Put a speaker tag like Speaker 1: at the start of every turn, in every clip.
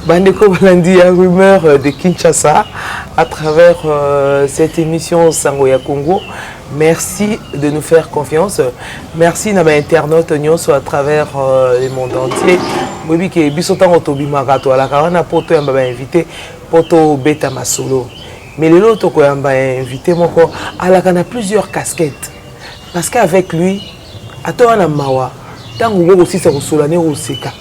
Speaker 1: Bandeko Balandi, la rumeur de Kinshasa à travers cette émission Sangoya Congo. Merci de nous faire confiance. Merci à mes internautes à travers le monde entier. Oui, que bisotan otobi marato ala kana poto yamba ba invité poto beta masolo. Mais le lot ko yamba invité moko ala kana plusieurs casquettes. Parce qu'avec lui, atora mawa, tango go aussi ça solane au seka.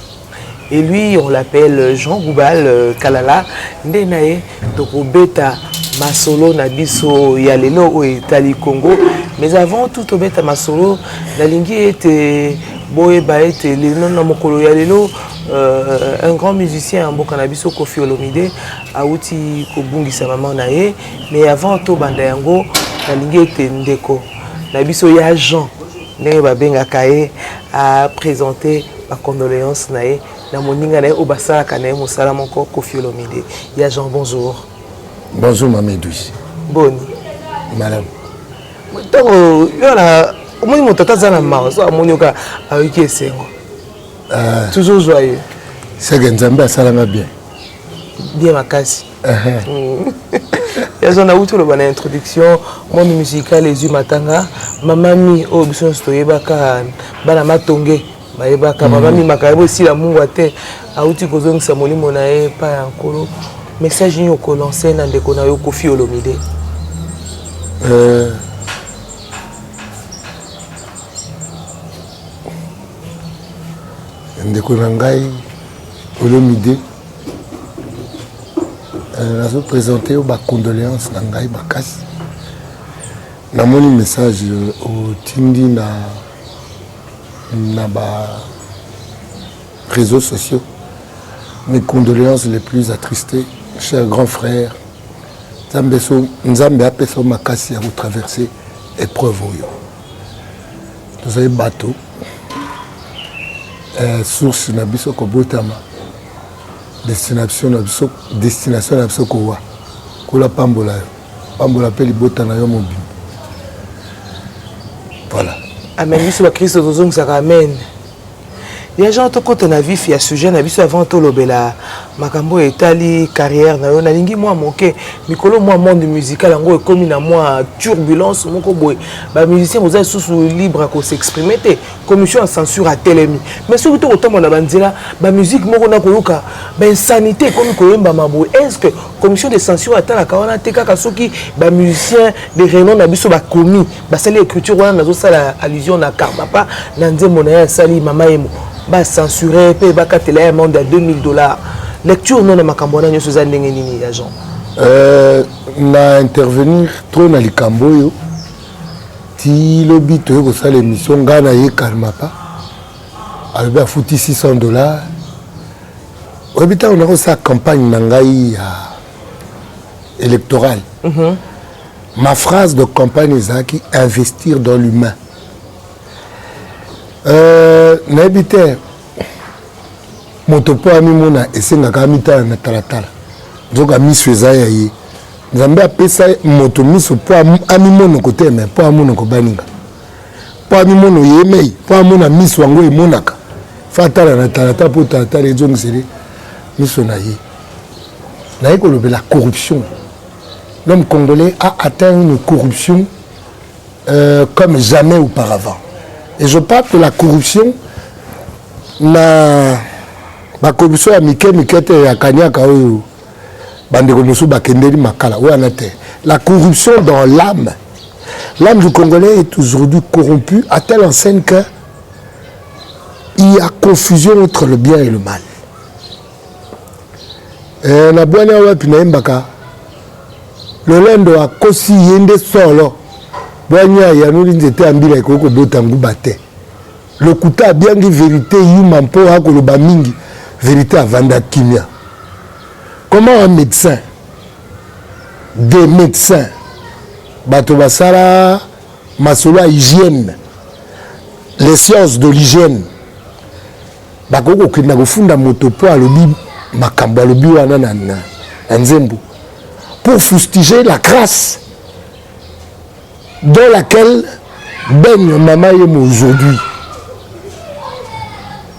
Speaker 1: Et lui, on l'appelle Jean Goubal Kalala, Ndenae, donc Beta Masolo Nabiso Yalelo ou Itali Congo. Mais avant tout au Beta Masolo, la ligne était Boé Baet, les noms Namokolo Yalelo, un grand musicien en Bokanabiso Kofi Olomide, Aouti Kobungi Samaman Nae. Mais avant tout Bandayango, la ligne était Ndeko. Nabiso Ya Jean, Neba Bengakae, a présenté ma condoléance Nae. Na moninga na obasala kana musala moko Kofi Olomide. Ya Jean, bonjour.
Speaker 2: Bonjour Mamedou.
Speaker 1: Boni.
Speaker 2: Madame.
Speaker 1: Donc yola omoni motata za na ma so amonyoka avec esengo. Toujours joyeux.
Speaker 2: C'est que Nzambe asalanga bien.
Speaker 1: Bien makasi. Ya Jean na utu lo bana introduction monde musical les Matanga, mamami obison stoyebaka bana matonge. Bayebaka mamami makayebo aussi la mungwate auti kozongisa molimo na e pa ya nkolo message ni ko lancer na ndeko na yo Kofi Olomide.
Speaker 2: Ndeko na ngai Olomide nazo présenter ba condoléances na ngai makasi. Na moni message au tindi na réseaux sociaux. Mes condoléances les plus attristées, cher grand frère. Nzambe apeso makasi à vous traverser épreuve. Nous avons bateau. Source nabiso kobotama. Destination nabiso kowa. Kola pambola. Pambola peli botana yo mobi. Voilà.
Speaker 1: Amen. Biso ba Christ tozong ça amen. Ya gens to kote na vif ya sujet na biso avant to lobela makambo etali carrière na yo na lingi moi moke mikolo moi monde musical ngo ekomi na moi turbulence moko boy ba musicien vous êtes sous libre à s'exprimer te commission en censure à telemi mais surtout autant on a bandila ba musique moko na koyoka ba insanité comme koyemba mabo est-ce que commission de censure atala kawana te kaka soki ba musicien de renom na biso ba commis ba sali écriture wana nazo sala allusion na karma pa na nzembo na ya sali mama emo ba censuré pe ba katela amende à $2000 lecture non na makambo na nyoso za ndenge nini ya Jean
Speaker 2: na intervenir trop na likambo yo ti lobi to ko sala émission ngana ye karma pa alba futi $600 obita on a ko sa campagne na ngai électorale ma phrase de campagne est investir dans l'humain. N'habite motopo amimona esengaka mitala na talatala nzoka miso ezaya ye nzambe apesa moto miso po amimono kote me po amono ko baninga po amimono yemei po amona miso yango emonaka fatala na talatala po talatala ezongisele miso na ye na yekolobela la corruption. L'homme congolais a atteint une corruption comme jamais auparavant. Et je parle de la corruption, la corruption à Mikete et à Kanyaka, la corruption dans l'âme. L'âme du Congolais est aujourd'hui corrompue à telle enseigne qu'il y a confusion entre le bien et le mal. Le lendo a kosi yende solo. Boanya ya nuli nzete ambila ikoko botangu bate. Le kuta bien dit vérité yuma mpo hakoloba mingi vérité avanda kimia. Comment un médecin, des médecins, bato basala masolo hygiène, les sciences de l'hygiène, bakoko kina kufunda moto po alobi makambo alobi wana na nzembo pour fustiger la grâce dans laquelle baigne Mama Yemo aujourd'hui.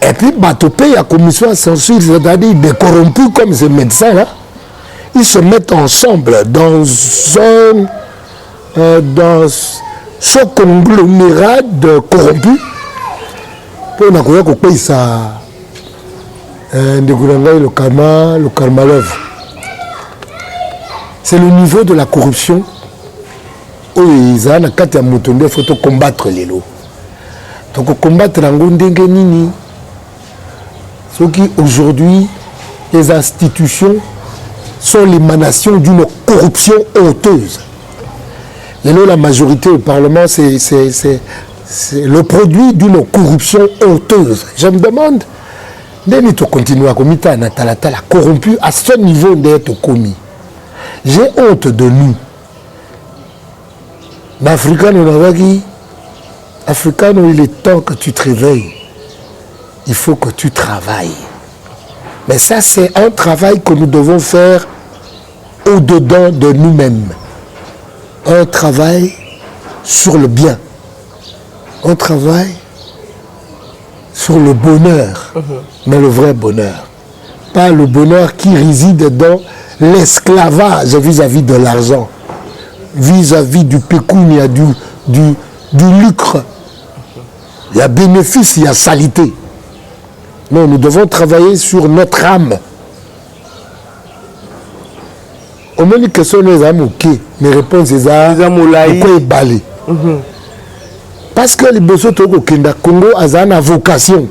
Speaker 2: Et puis, Batopé, la commission à censure, c'est-à-dire des corrompus comme ces médecins-là, ils se mettent ensemble dans ce conglomérat de corrompus pour qu'on paye ça. Le Karmalov. C'est le niveau de la corruption où ils ont il faut combattre les lots. Donc combattre l'angondengenini. Ce qui aujourd'hui, les institutions sont l'émanation d'une corruption honteuse. Et là, la majorité au Parlement, c'est le produit d'une corruption honteuse. Je me demande, dès que continue à commettre la corrompu à ce niveau d'être commis. J'ai honte de nous. L'Africain, il est temps que tu te réveilles. Il faut que tu travailles. Mais ça, c'est un travail que nous devons faire au-dedans de nous-mêmes. Un travail sur le bien. Un travail sur le bonheur. Mais le vrai bonheur. Pas le bonheur qui réside dans l'esclavage vis-à-vis de l'argent. Vis-à-vis du pécunia, du lucre. Il y a bénéfice, il y a salité. Non, nous devons travailler sur notre âme. Au moins, une question les âmes, ok. Mes réponses, c'est ça. Pourquoi balé? Parce que les besoins de Congo a une vocation.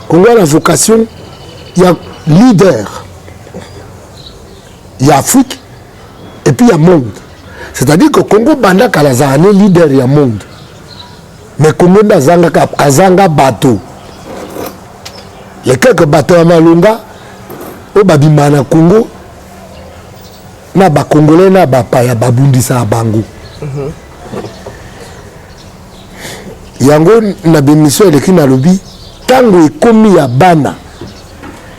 Speaker 2: Congo a une vocation, il y a leader. Il y a Afrique et puis il y a monde. C'est-à-dire que Congo banda kalazane leader il y a monde. Mais Congo azanga bateau. Les quelques bateaux à Malunga, au Babimana Congo, na ba Congolais na ba paya babundisa bango. Yango na bémission eleki na lobi tango ekomi ya bana.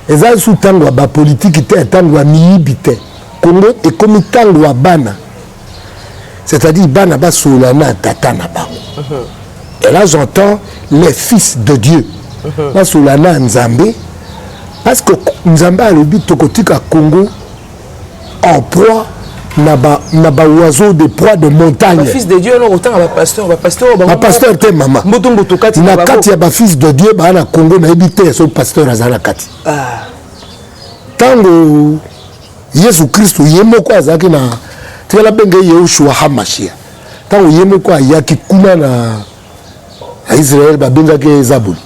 Speaker 2: Eza sous tango ba politique te tango ya miyibi te. Congo ekomi tango ya bana. C'est-à-dire bana ba solana tata na bango. Et là j'entends les fils de Dieu. Ba solana Nzambe parce que Nzambe a lobi tokotika Congo en proie na ba oiseau de proie de montagne.
Speaker 1: Fils de Dieu non autant ba pasteur
Speaker 2: te maman.
Speaker 1: Mboto kati
Speaker 2: na kati ya ba fils de Dieu ba na Congo na ebité so pasteur azala kati. Tango Yesu Kristo yemoko azaki na tela benge Yeshua Hamashia. Tango yemoko ayaki kuna na Israël ba bengaki Zabul.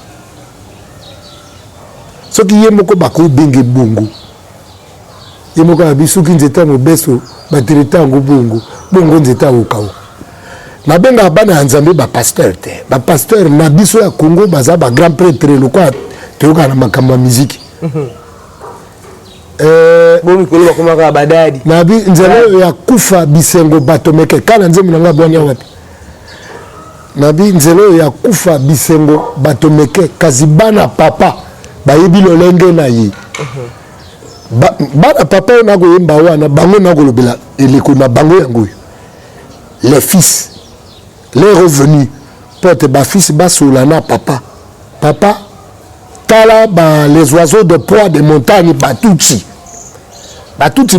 Speaker 2: Soki yemoko bako benge bongo. Yemoko abisuki nzeta mobeso batirita ngo bongo nzeta okao. Na benga bana Nzambe ba pasteur te. Ba pasteur na biso ya Congo baza ba grand prêtre lokwa toyoka na makamba musique.
Speaker 1: Bomi kolo bakomaka badadi.
Speaker 2: Na bi Nzambe ya kufa bisengo batomeke kana nzembo nanga bwanya wapi. Na bi Nzambe ya kufa bisengo batomeke kazibana papa bayebi lolenge na yi. Bana papa na go yemba wana bango na go lobela eleko na bango yango. Les fils les revenus porte ba fils ba solana papa tala ba les oiseaux de proie des montagnes batuti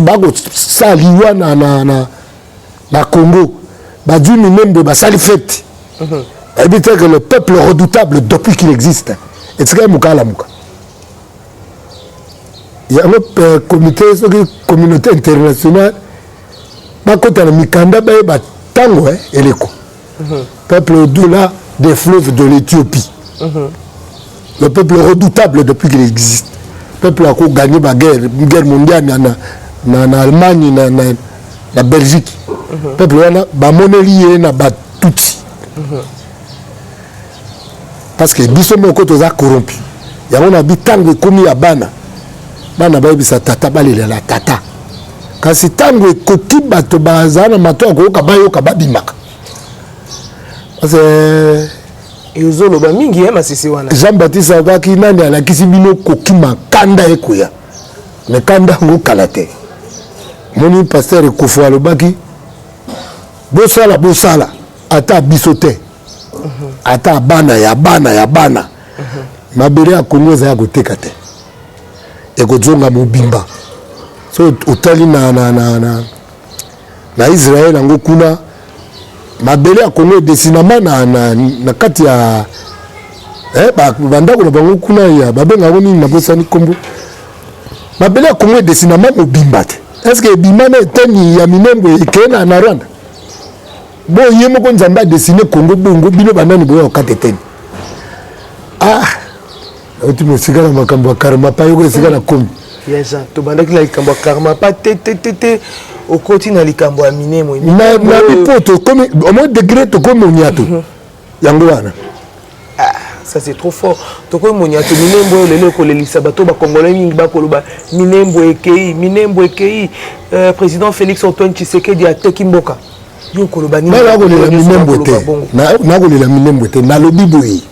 Speaker 2: bago saliwa na Congo ba du même ba sali fête. Éviter que le peuple redoutable depuis qu'il existe et c'est mukala muka. Il y a un communauté internationale bakota na mikanda ba tango eleko. Peuple au-delà des fleuves de l'Éthiopie. Le peuple redoutable depuis qu'il existe. Peuple a gagné la guerre mondiale en Allemagne, en Belgique. Peuple a monelié na Tutsi. Parce que biso moko toza corrompu. Ya on a bi tango komi ya bana. Bana ba bisa tata balela la tata. Kasi tango ekoki bato bazana mato akoka bayoka babimaka.
Speaker 1: Ezoloba mingi ya masisi wana.
Speaker 2: Jean-Baptiste Abaki nani alakisi bino kokima kanda ekoya. Me kanda ngo kalate. Moni pasteur Ekofo alobaki bosala ata bisote. Ata bana ya bana. mabele ya Congo eza ya koteka te ekozonga mobimba so otali na Israël yango kuna mabele ya Congo desinama na kati ya bandako na bango kuna ya babenga ngo nini nabosani kombo mabele ya Congo desinama mobimba te est-ce que bimana eteni ya minembo ekena na Rwanda bo yemo ko nzamba dessiner Congo bongo bino banani boyo kateteni oti mosikana makambo karma pa yoko sikana komi
Speaker 1: yesa to bandaki la likambo karma pa te okoti na likambo ya minemo
Speaker 2: na bipoto comme au moins degré to comme moniato yango wana
Speaker 1: ça c'est trop fort to comme moniato minembo lelo ko lelisa bato ba congolais mingi ba koloba minembo ekei président Félix Antoine Tshisekedi ateki mboka yo koloba ni
Speaker 2: na kolela minembo te na kolela minembo te na lobi boyi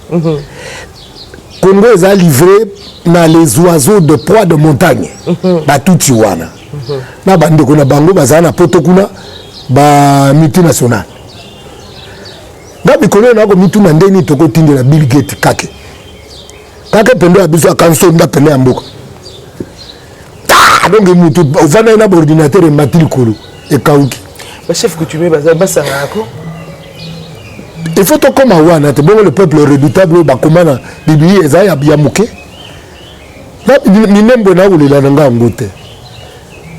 Speaker 2: Congo est livré dans les oiseaux de proie de montagne. Batuti wana. Na bande kuna bango bazana poto kuna ba multinational. Ngabi kono na ko mitu na ndeni toko tindela Bill Gates kake. Kake pendo ya biso akanso nda pene ya mboka. Donc mutu ovana na ordinateur matili kolo e kauki.
Speaker 1: Ba chef coutumier bazanga ako.
Speaker 2: Il faut comme wana te bon le peuple redoutable ba komana bibi ezaya ya muke na minembo na ulela nga ngote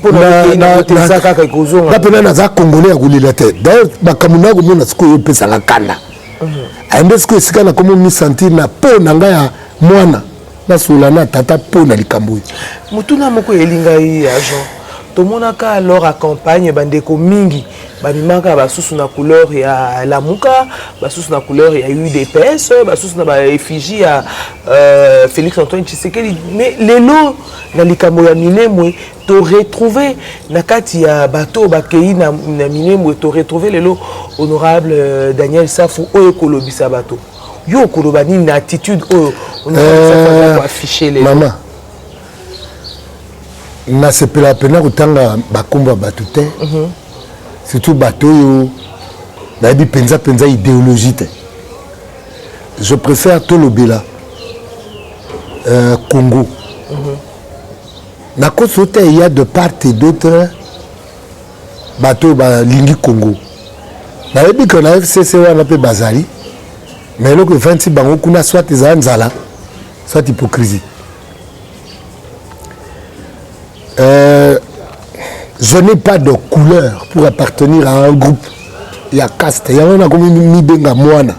Speaker 2: na pena na za congolais ya kulela te d'ailleurs ba kamuna ko mona siko yo pesa la kanda ande siko sika na komo mi sentir na po na nga ya mwana na sula na tata po na likambo
Speaker 1: mutuna moko elinga yi agent tomonaka alors à campagne bandeko mingi bamimaka basusu na couleur ya lamuka basusu na couleur ya UDPS basusu na ba effigie ya Félix Antoine Tshisekedi mais lelo na likambo ya minemwe to retrouver na kati ya bato bakei na minemwe to retrouver lelo honorable Daniel Safou oyo kolobisa bato yo koloba nini na attitude oyo on a affiché les
Speaker 2: maman na sepela pena kutanga bakomba batu te surtout bato yo na bi penza idéologie te je préfère tout le bela Congo na kosote il y a de part et d'autre bato ba lingi Congo na bi que na FCC wana pe bazali mais le que 26 bango kuna soit nzala soit hypocrisie. Je n'ai pas de couleur pour appartenir à un groupe. Il y a caste. Il y a un comme mi benga moana.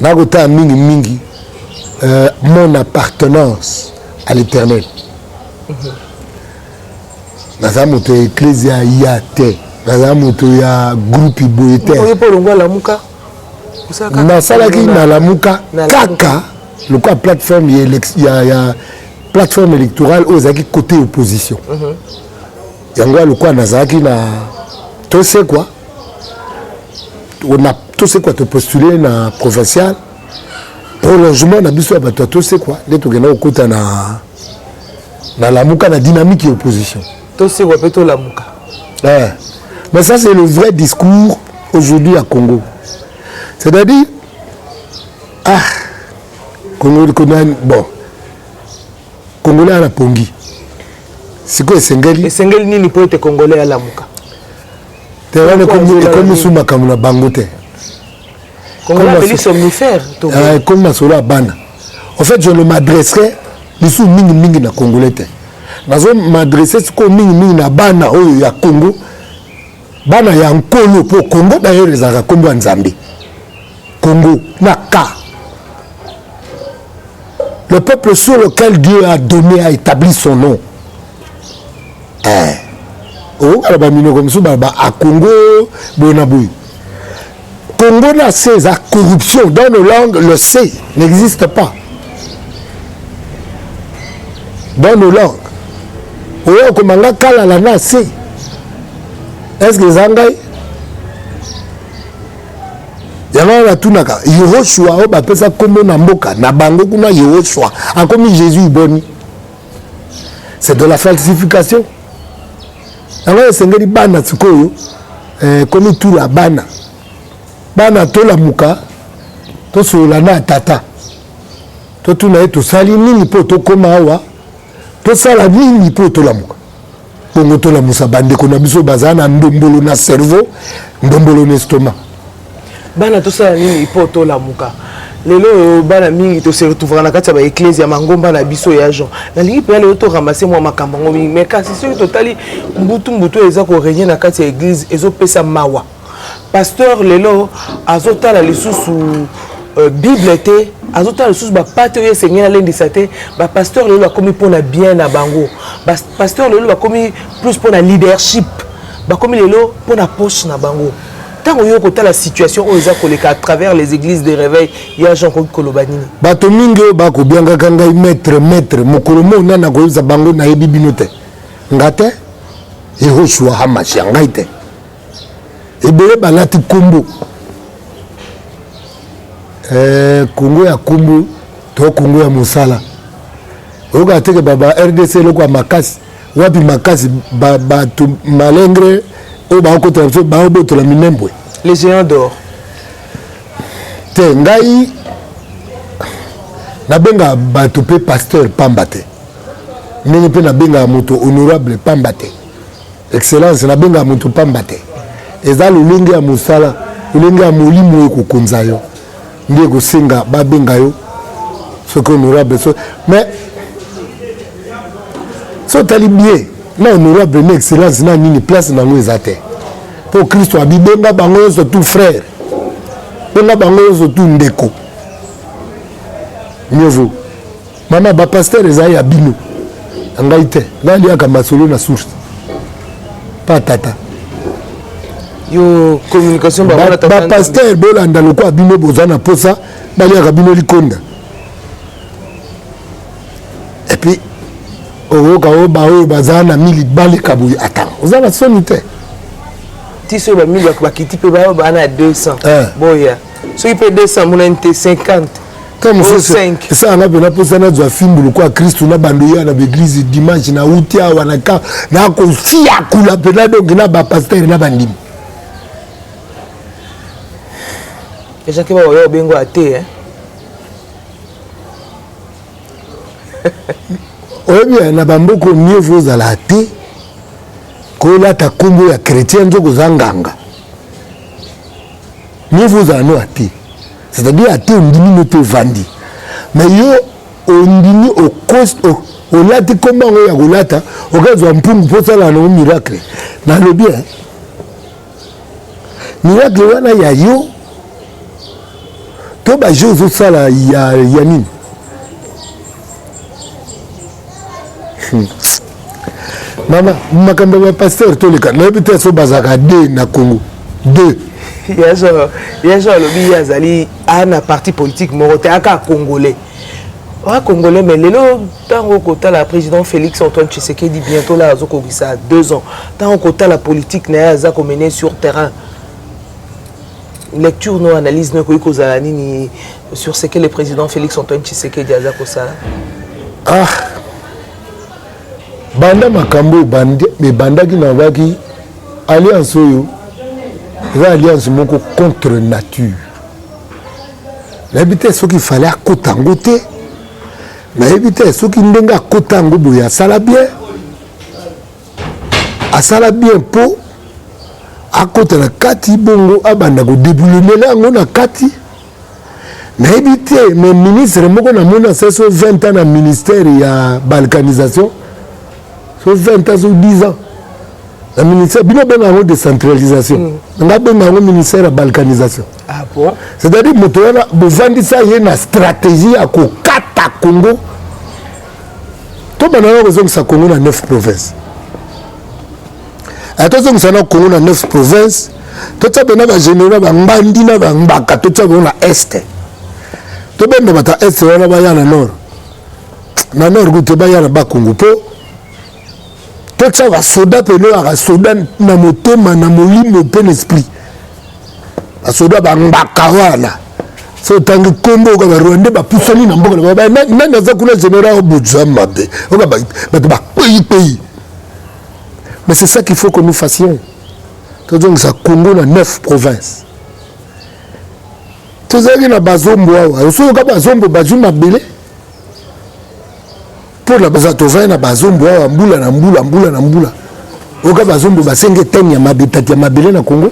Speaker 2: Nagota mingi mon appartenance à l'Éternel. Nazamoto ecclesia yate. Nazamoto ya groupe iboyete.
Speaker 1: Vous pas longa la muka.
Speaker 2: Na salaki na la muka kaka le quoi plateforme il y a plateforme électorale aux acquis côté opposition. Yango le quoi nazaki na tout c'est quoi on a tout c'est quoi te postuler na provincial prolongement na biso ba tout c'est quoi de to gena okota na la muka na dynamique opposition
Speaker 1: tout c'est quoi plutôt la muka
Speaker 2: mais ça c'est le vrai discours aujourd'hui à Congo, c'est-à-dire Congo bon Congolais à la pongi. C'est quoi Sengeli?
Speaker 1: Sengeli nini po te Congolais à la muka.
Speaker 2: Te wana comme sous makamuna bangote.
Speaker 1: Congolais beli somnifère to.
Speaker 2: Comme masolo bana. En fait, je ne m'adresserai ni sous mingi na Congolais te. Nazo m'adresser siko mingi na bana oyo ya Congo. Bana ya nkolo po Congo d'ailleurs les ara kombo nzambe. Congo na ka. Le peuple sur lequel Dieu a donné, a établi son nom. À Congo, Congo n'a ces corruption dans nos langues, le C n'existe pas. Dans nos langues. Est-ce que Zangai? Yama tunaka Yehoshua o bapesa kombo na mboka na bango kuna Yehoshua akomi Jésus boni. C'est de la falsification. Yama sengeli bana tsikoyo komi tula bana to la muka to sola na tata totuna ye tosali nini mpo tokóma awa tosala nini mpo tolamuka bongo tolamusa bandeko na biso bazala na ndombolo na cerveau ndombolo na estomac
Speaker 1: bana tosala nini mpo tolamuka lelo bana mingi se retrouvera na kati ya baeklise ya mangomba na biso ya Jean nalingi mpe lelo toramase mwa makambo yango mingi mais kasi soki totali mbutu eza koregne na kati ya église ezopesa mawa pasteur lelo azotala lisusu bible te azotala lisusu bapate oyo esengeli alendisa te bapasteur lelo bakomi mpona bien na bango pasteur lelo bakomi plus mpona leadership bakomi lelo mpona poche na bango tant que tu as la situation où ils ont à travers les églises de réveil, il y a Jean-Claude Kolobanini.
Speaker 2: Bato mingi bako bianga kanga maître mokolomo nana ko za bango na yebi binote. Ngate Yehoshua Hamashi ngaite. Ebele balati kombo. Kongo ya kombo to Kongo ya musala. Oka teke baba RDC loko makasi. Wapi makasi bato malengre
Speaker 1: les géants d'or.
Speaker 2: Te ngai nabenga bato pe pasteur pambate. Nene pe nabenga moto honorable pambate. Excellence nabenga moto pambate. Eza lulingi ya musala, lulingi ya molimo ko konzayo. Ndiye ko singa babenga yo. Soko honorable so mais so tali bien. Na honorable na excellence na nini place na nous ezate pour Christ abi benga bango surtout frère benga bango surtout ndeko mieux vaut mama ba pasteur ezali abino angaite ngali aka masolo na source pas tata
Speaker 1: yo communication
Speaker 2: ba pasteur bolanda loko abino bozana posa bali aka bino likonda et puis oyoka oyo baoyo bazala na mili baleka boye ata oza na soni te
Speaker 1: ti soki bamili bakiti mpe bayo baa na 200 boya soki mpe 200 mona nte 50
Speaker 2: esalanga mpena mposa nazwa fimbulu kwa kristu na bando ya na baeglise dimanche na uti awa nakofiakula mpena donke na bapastere na bandimi
Speaker 1: ezaki baoyo obengo ate
Speaker 2: oyebi na bamboko mieux vaut ozala ate kolata kombo ya chrétien nzoko oza nganga mieux vaut ozala no ate c'est-à-dire ate ondimi no te ovandi mais yo ondimi olati kombo yango ya kolata okozwa mpungu mpo osala nango miracle nalobi miracle wana ya yo to baje ozosala ya nini mama makambo ya pasteur toleka nayebi te so bazaka de na Congo de
Speaker 1: ya genre alobi azali ana parti politique moko te aka congolais congolais mais lelo ntango okotala président Félix Antoine Tshisekedi bientôt là azokobisa 2 ans ntango okotala politique na ye aza komene sur terrain lecture no analyse no ekoki kozala nini sur ce que le président Félix Antoine Tshisekedi aza kosala
Speaker 2: banda makambo ebandaki na baki alliance oyo eza alliance moko contre nature nayebi te soki fale akota yango te nayebi te soki ndenge akota yango boye asala bien mpo akota na kati bongo abanda kodebulumela yango na kati nayebi te mais ministre moko namona seso 20 ans na ministère ya balkanisation so 20 ans ou 10 ans le ministère bino benga yango décentralisation nga benga yango ministère ya balkanisation
Speaker 1: bon
Speaker 2: c'est-à-dire moto wana bovandisa ye na stratégie ya kokata Congo to banana kozongisa Congo na 9 provinces tozongisa na Congo na 9 provinces totya bena bagénéral bambandi na bambaka totya bango na este tobemba bata este wana baya na nord kute baya na bakongo mpo totya basoda pene aka soda na motema na molimo mpe na esprit basoda bambaka wana so otangi kombo oka barwande bapusani na mboka nani aza kuna général obodza mabe oka bato bakpeyi mais c'est ça qu'il faut que nous fassions tozongisa Congo na 9 provinces tozalaki na bazombo awa osoyoka bazombo bazwi mabele pour la base tovaya na bazombo awa mbula na mbula oka bazombo basenge tenya mabitati ya mabele na Congo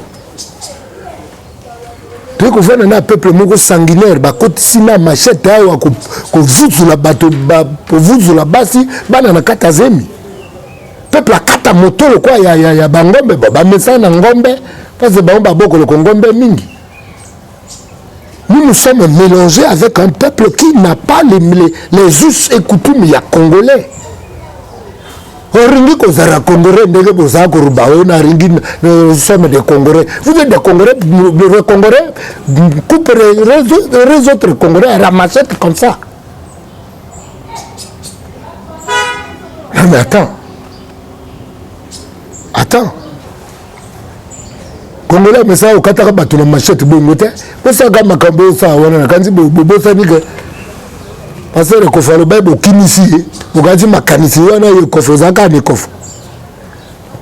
Speaker 2: to kovana na peuple moko sanguinaire bakotisi na machette awa kovuzula bato kovuzula basi bana na kata zemi peuple akata motolo kwa ya bangombe bamesa na ngombe parce que ba bokolo ngombe mingi. Nous sommes mélangés avec un peuple qui n'a pas les us et coutumes congolais. Nous sommes des Congolais. Vous êtes des Congolais, les Congolais coupent les autres Congolais à la machette comme ça. Non mais attends. Congolais mais ça au kataka batu na machette bongo te ça ga makambo ça wana na kanzi bobo sani ke parce que ko falo ba bo kinisi bokazi makanisi wana yo ko foza ka ni ko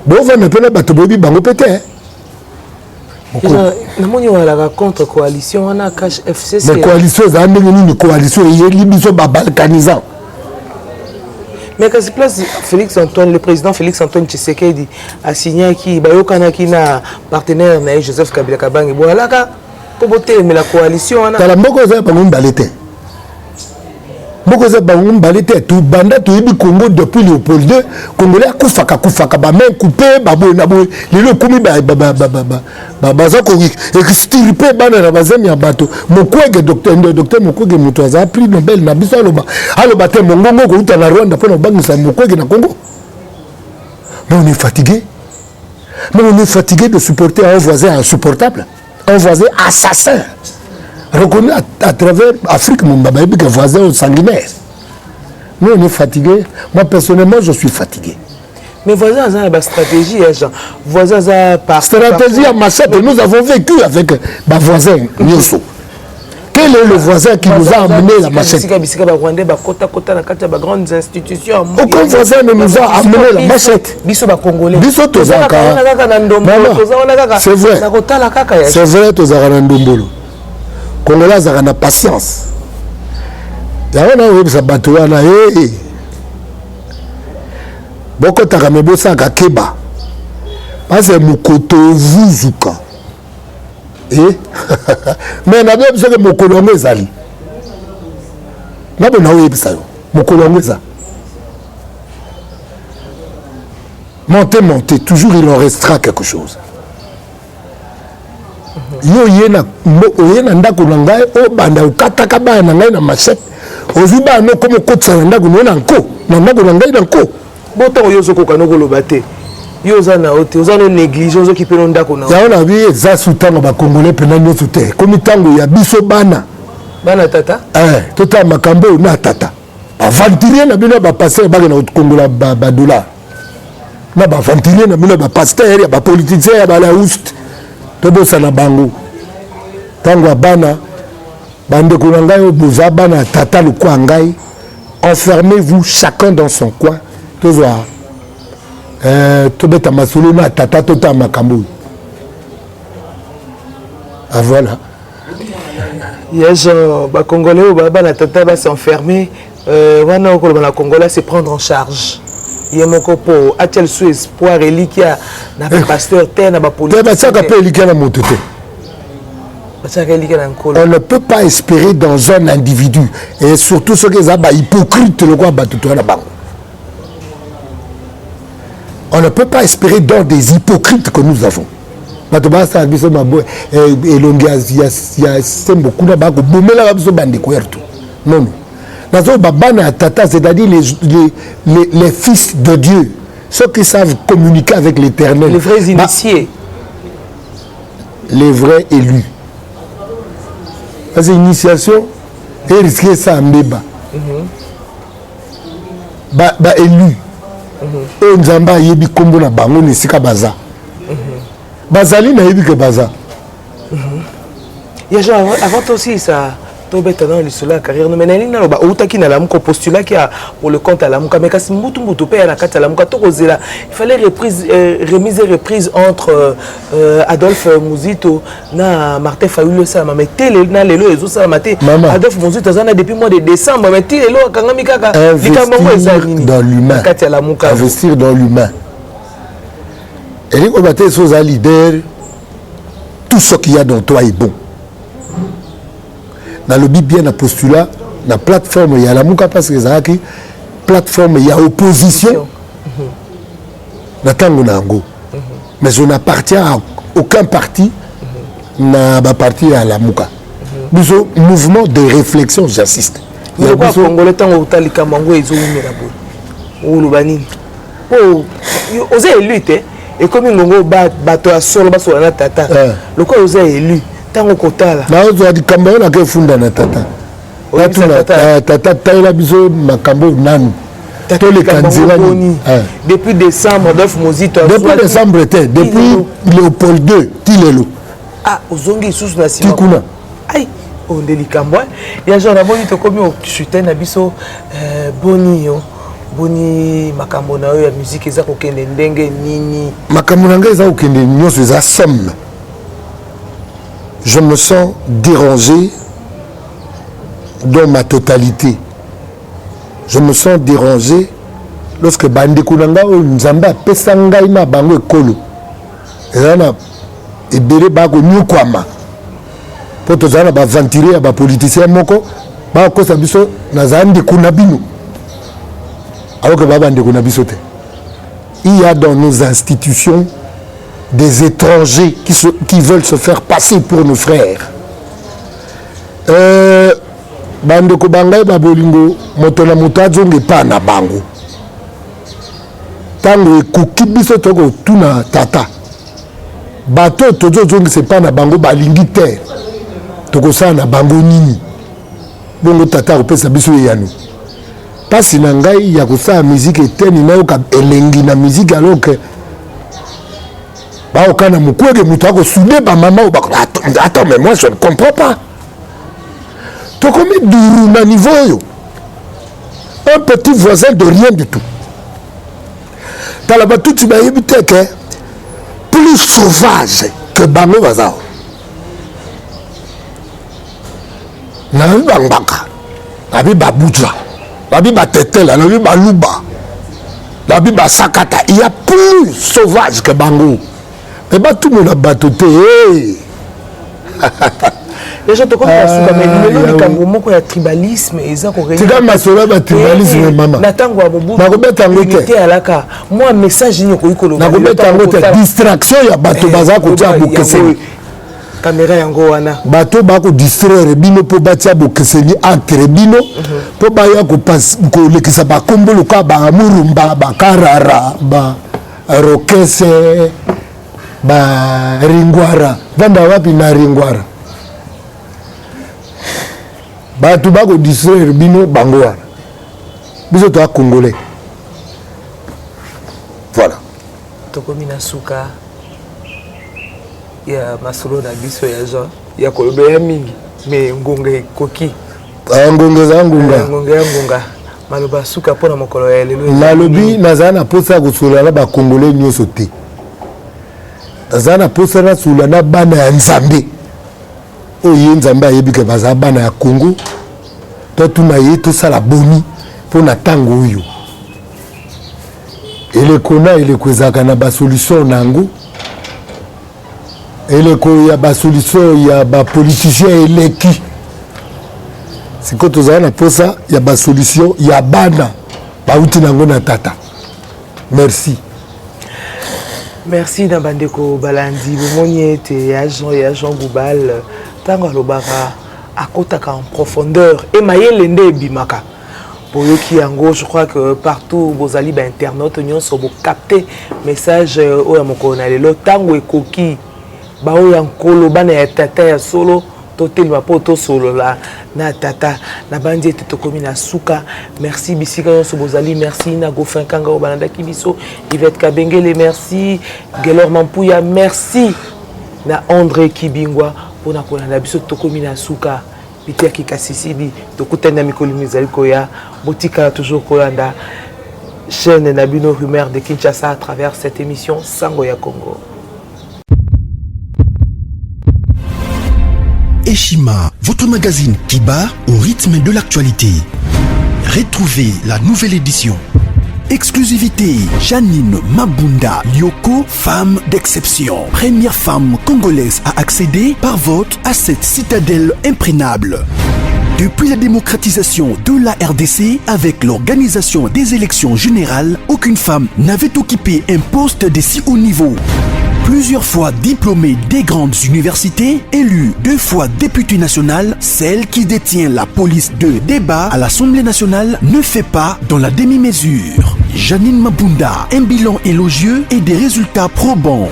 Speaker 2: bo va na pena batu bobi bango pete
Speaker 1: na moni wala contre coalition wana cash FCC
Speaker 2: mais coalition za ndenge ni coalition yeli biso ba balkanisant.
Speaker 1: Mais quand se place le président Félix Antoine Tshisekedi a signé qui bayokana na partenaire na Joseph Kabila Kabange voilà ka pobote mais la coalition ana
Speaker 2: tala mboko za bango mbalete mboko za bango mbalete tout banda to yebi Congo depuis Léopold II Congolais kufaka ba main coupée ba bona bo lelo komi ba za ko extirper bana na bazemi ya bato mokwege docteur mokwege muto za prix Nobel na biso aloba te mongongo ko uta na Rwanda pona bangisa mokwege na Congo. Mais on est fatigué de supporter un voisin insupportable, un voisin assassin reconnu à travers l'Afrique, mon voisin sanguinaire. Nous, on est fatigué. Moi, personnellement, je suis fatigué.
Speaker 1: Mais voisin, ça a une stratégie, Jean. Voisin, ça a
Speaker 2: stratégie à machette. Nous avons vécu avec ma voisin, Nyoso. Quel est le voisin qui nous a amené la machette? Aucun voisin ne nous a amené la machette. C'est vrai. C'est vrai, tu as Ndombolo. Congolais ont patience. Il y a un qui a beaucoup de ramebo ça keba. Parce que Mokoto Vuzuka. Mais na besoin que Mokolongo ezali. Na bona oyebisa yo. Mokolongo eza. Monter, toujours il en restera quelque chose. Yo yena ndako na ngai o banda ukataka ba na ngai na machette. Ozuba no comme kotsa na ndako na nko. Na ndako na ngai na nko.
Speaker 1: Boto yo soko no koloba te. Yo zana ote, ozana négligence qui peut ndako na.
Speaker 2: Ya ona bi za sutanga ba congolais pena nyoso te. Comme tango ya biso bana.
Speaker 1: Bana tata?
Speaker 2: Tota makambo na tata. Aventurier na bino ba passer ba na Kongola ba dollar. Na ba aventurier na bino ba pasteur ya ba politicien ya ba la oust. Tobosa na bango. Tango bana bande ko na ngai obuza bana tata le kwa ngai. Enfermez-vous chacun dans son coin. Tozwa tobeta masolo na tata tota makambo. Ah voilà.
Speaker 1: Yes, ba congolais ou ba na tata va s'enfermer. Wana ko ba congolais se prendre en charge. Yemoko po atel sous espoir reliquia na pasteur terre na ba politique. On
Speaker 2: ne peut pas espérer dans un individu et surtout ceux qui sont hypocrites le quoi on ne peut pas espérer dans des hypocrites que nous avons. Non. C'est-à-dire les fils de Dieu, ceux qui savent communiquer avec l'Éternel.
Speaker 1: Les vrais initiés.
Speaker 2: Les vrais élus. Parce que l'initiation est risquée ça en débat. Élu. Et Nzamba yebi kombo na bango ni sika baza. Bazali na yebi que baza.
Speaker 1: Il y a genre avant aussi ça to beta dans le sola carrière no menali na ba outaki na lamuka postulat qui a pour le compte à lamuka mais kasi mbutu pe na kata lamuka to kozela il fallait remise et reprise entre Adolphe Muzito na Martin Fayulu ça mais télé na lelo ezo ça maté Adolphe Muzito azana depuis mois de décembre mais télé lo kangami kaka
Speaker 2: investir dans l'humain
Speaker 1: kata lamuka
Speaker 2: investir dans l'humain et les combattants sont un leader tout ce qu'il y a dans toi est bon. Dans le bien na postulat, na plateforme il y a la mouka parce que ça qui plateforme il y a opposition. Na tango nango. Mais je n'appartiens à aucun parti. Na ba parti à la mouka. Biso mouvement de réflexion, j'insiste.
Speaker 1: Il y a biso congolais tango utalika mango ezo umela bo. O lubanini. Oh, osé lutter. Et comme il y a bateau à solo, bateau à tata, le quoi vous avez élu, tant au quota là.
Speaker 2: Là, vous avez dit Cameroun a que funda na tata. Là, tout la tata taille biso makambo nan. Tata les candidats.
Speaker 1: Depuis décembre, Adolphe Muzito.
Speaker 2: Depuis décembre, depuis Léopold II, Tilelo.
Speaker 1: Ah, aux ongles sous la cime.
Speaker 2: Tikuna.
Speaker 1: Aïe, on délicat moi. Il y a genre d'abord il te comme au chutin abisso boni yo. Boni makambo na yo ya musique eza kokende ndenge nini
Speaker 2: makambo na ngai eza kokende nyonso eza somme. Je me sens dérangé dans ma totalité. Je me sens dérangé lorsque bandeko na ngai oyo nzambe apesa ngai na bango ekolo eza na ebele bakonyokwama mpo tozala na baventurier ya bapoliticien moko bakokosa biso nazala ndeko na bino. Alors que il y a dans nos institutions des étrangers qui veulent se faire passer pour nos frères. Bandeko bangai babolingo motona mutazo ngepa na bango. Tango ekoki biso toko tuna tata. Bato tozo zongi se pa na bango balingi te. Toko sa na bango nini. Bongo tata opesa biso yanu. Parce que il y a ça musique et na yoka elengi na musique alors que ba okana mukwege mutu ako soudé ba maman ou attends mais moi je ne comprends pas. To comme duru na niveau yo. Un petit voisin de rien du tout. Talaba tout tu ba yebite que plus sauvage que bango bazao. Na bangaka. Abi babuja. La Bible Tétela, la Bible Luba, la Bible Sakata, il y a plus sauvage que Bango. Mais bah tout le monde a batoté.
Speaker 1: Les gens te comprennent, mais le Cameroun, il y a tribalisme, et ça,
Speaker 2: c'est comme ma soeur, il y a tribalisme, maman.
Speaker 1: Natango Aboubou, unité à la cas. Moi, message, il y a
Speaker 2: distraction, il y a bateau bazar, côté à Boukessé.
Speaker 1: Caméra yango wana
Speaker 2: bato bako distraire bino po batia bokeseni entre bino po baya ko pas ko lekisa ba kombolo ka ba murumba ba karara ba rokese ba ringwara vanda wapi na ringwara bato bako distraire bino bango wana biso to congolais voilà
Speaker 1: tokomi na suka ya masolo na biso ya Jean ya kolobe ya mingi mais ngonga koki
Speaker 2: ngonga za ngonga
Speaker 1: ngonga maloba suka pona mokolo ya lelo
Speaker 2: malobi nazana na posa ko sula na ba congolais nyoso te nazana na posa na sula na bana ya nzambe oyo nzambe ayebi ke baza bana ya Congo to tuna ye to sala boni pona tango oyo ele kona ele kwezaka na ba solution nango. Et le il y a des solutions, il y a des politiciens et les qui. C'est quand on a pour ça, il y a des solutions, il y a bana. Tata. Merci.
Speaker 1: Merci Nabandeko Balandi. Bomoni était agent Goubal. Tango Lobara à Kotaka en profondeur. Et Mayel Lende Bimaka. Pour eux qui en gros, je crois que partout vos alibes internautes, nous sommes captés message au Yamokonale. Le tango et coquille. Bao yankolo bana ya tata ya solo totel mapoto solo la na tata na bandi tokomi na suka. Merci bisika yo sobozali, merci na Gofin Kanga obananda kibiso Yvette Kabengele, merci Gelor Mampuya, merci na André Kibingwa pona kolanda biso tokomi na suka Peter Kikasisidi tokutana mikolo mizali koya botika toujours kolanda chaîne Nabino Rumeur de Kinshasa à travers cette émission Sango ya Congo.
Speaker 3: Eshima, votre magazine qui bat au rythme de l'actualité. Retrouvez la nouvelle édition. Exclusivité, Janine Mabunda Lyoko, femme d'exception. Première femme congolaise à accéder par vote à cette citadelle imprégnable. Depuis la démocratisation de la RDC, avec l'organisation des élections générales, aucune femme n'avait occupé un poste de si haut niveau. Plusieurs fois diplômée des grandes universités, élue 2 fois députée nationale, celle qui détient la police de débat à l'Assemblée nationale ne fait pas dans la demi-mesure. Janine Mabunda, un bilan élogieux et des résultats probants.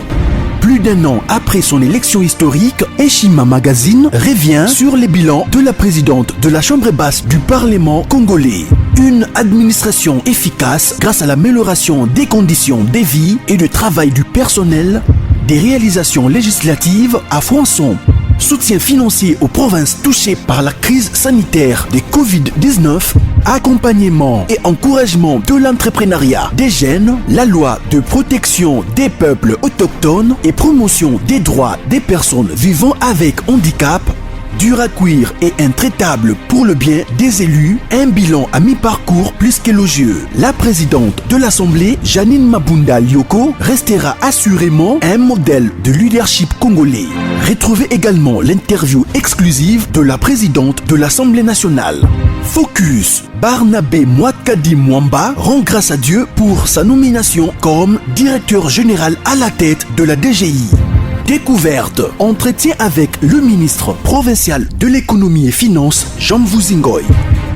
Speaker 3: Plus d'1 an après son élection historique, Eshima Magazine revient sur les bilans de la présidente de la Chambre basse du Parlement congolais. Une administration efficace grâce à l'amélioration des conditions de vie et de travail du personnel, des réalisations législatives à foison, soutien financier aux provinces touchées par la crise sanitaire de Covid-19, accompagnement et encouragement de l'entrepreneuriat des jeunes, la loi de protection des peuples autochtones et promotion des droits des personnes vivant avec handicap, dur à cuire et intraitable pour le bien des élus, un bilan à mi-parcours plus qu'élogieux. La présidente de l'Assemblée, Janine Mabunda Lyoko, restera assurément un modèle de leadership congolais. Retrouvez également l'interview exclusive de la présidente de l'Assemblée nationale. Focus, Barnabé Mwakadi Mwamba rend grâce à Dieu pour sa nomination comme directeur général à la tête de la DGI. Découverte, entretien avec le ministre provincial de l'économie et finances, Jean Vuzingoy.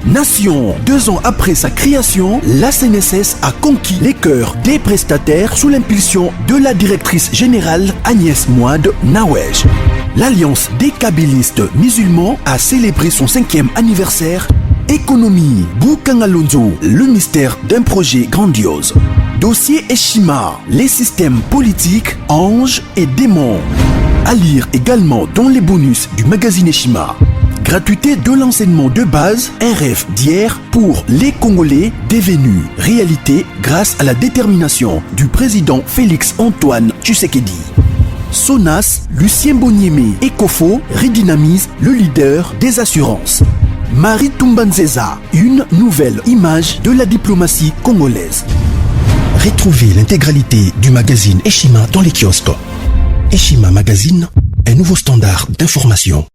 Speaker 3: Nation, 2 ans après sa création, la CNSS a conquis les cœurs des prestataires sous l'impulsion de la directrice générale Agnès Mouad Nawej. L'Alliance des kabylistes musulmans a célébré son 5e anniversaire. Économie, Boukangalonzo, le mystère d'un projet grandiose. Dossier Eshima, les systèmes politiques, anges et démons. À lire également dans les bonus du magazine Eshima. Gratuité de l'enseignement de base, un rêve d'hier pour les Congolais devenus réalité grâce à la détermination du président Félix Antoine Tshisekedi. Sonas, Lucien Boniemé et Kofo redynamise le leader des assurances. Marie Tumbanzeza, une nouvelle image de la diplomatie congolaise. Retrouvez l'intégralité du magazine Eshima dans les kiosques. Eshima Magazine, un nouveau standard d'information.